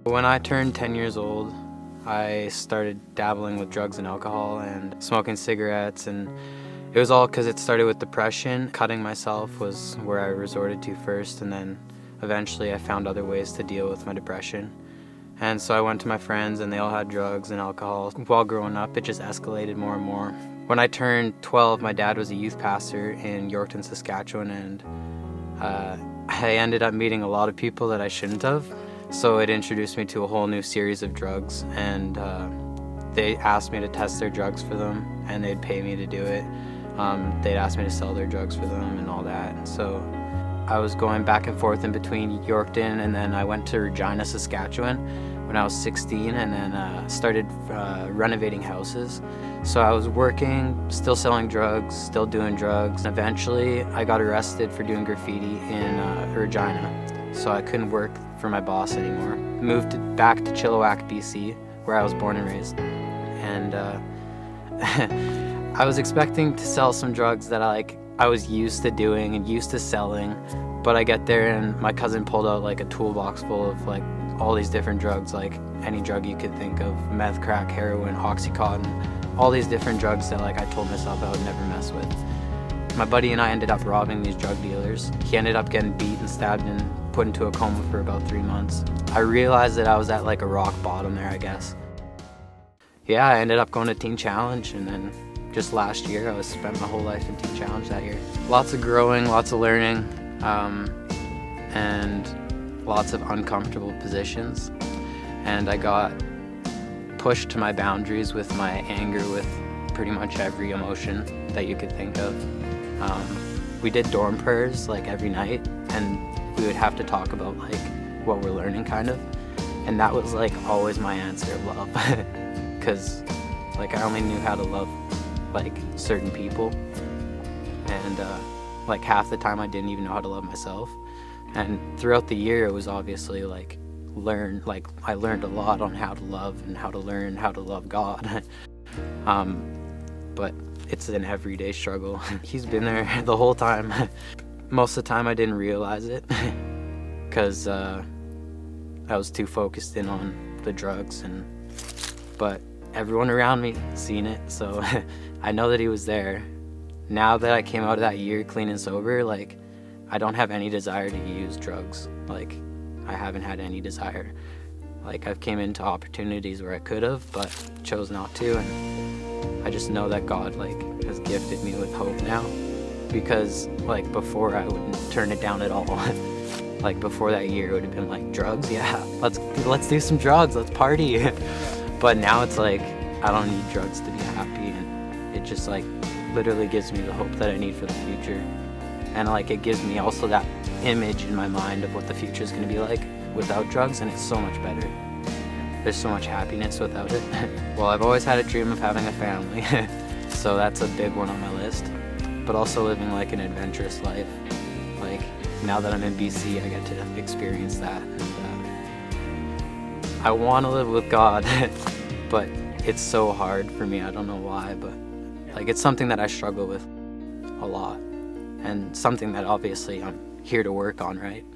When I turned 10 years old, I started dabbling with drugs and alcohol and smoking cigarettes, and it was all because it started with depression. Cutting myself was where I resorted to first, and then eventually I found other ways to deal with my depression. And so I went to my friends and they all had drugs and alcohol. While growing up, it just escalated more and more. When I turned 12, my dad was a youth pastor in Yorkton, Saskatchewan, and I ended up meeting a lot of people that I shouldn't have. So it introduced me to a whole new series of drugs, and they asked me to test their drugs for them, and they'd pay me to do it. They'd ask me to sell their drugs for them and all that. So I was going back and forth in between Yorkton, and then I went to Regina, Saskatchewan when I was 16, and then started renovating houses. So I was working, still selling drugs, still doing drugs. Eventually I got arrested for doing graffiti in Regina. So I couldn't work for my boss anymore. Moved back to Chilliwack, BC, where I was born and raised. And I was expecting to sell some drugs that I was used to doing and used to selling, but I get there and my cousin pulled out like a toolbox full of like all these different drugs, like any drug you could think of: meth, crack, heroin, Oxycontin, all these different drugs that I told myself I would never mess with. My buddy and I ended up robbing these drug dealers. He ended up getting beat and stabbed and put into a coma for about 3 months. I realized that I was at like a rock bottom there, I guess. Yeah, I ended up going to Teen Challenge, and then just last year I spent my whole life in Teen Challenge that year. Lots of growing, lots of learning, and lots of uncomfortable positions. And I got pushed to my boundaries with my anger, with pretty much every emotion that you could think of. We did dorm prayers like every night, and we would have to talk about like what we're learning kind of. And that was like always my answer, love. Because like I only knew how to love like certain people, and like half the time I didn't even know how to love myself. And throughout the year it was obviously like I learned a lot on how to love and how to learn how to love God. But it's an everyday struggle. He's been there the whole time. Most of the time I didn't realize it because I was too focused in on the drugs, but everyone around me seen it, so I know that he was there. Now that I came out of that year clean and sober, like I don't have any desire to use drugs. Like I haven't had any desire. Like I've came into opportunities where I could have, but chose not to, and I just know that God like has gifted me with hope now, because like before I wouldn't turn it down at all. Like before that year it would have been like, drugs, yeah, let's do some drugs, let's party. But now it's like I don't need drugs to be happy, and it just like literally gives me the hope that I need for the future. And like it gives me also that image in my mind of what the future is going to be like without drugs, and it's so much better. There's so much happiness without it. Well, I've always had a dream of having a family, so that's a big one on my list. But also living like an adventurous life. Like now that I'm in BC, I get to experience that. And I want to live with God, but it's so hard for me. I don't know why, but like it's something that I struggle with a lot, and something that obviously I'm here to work on, right?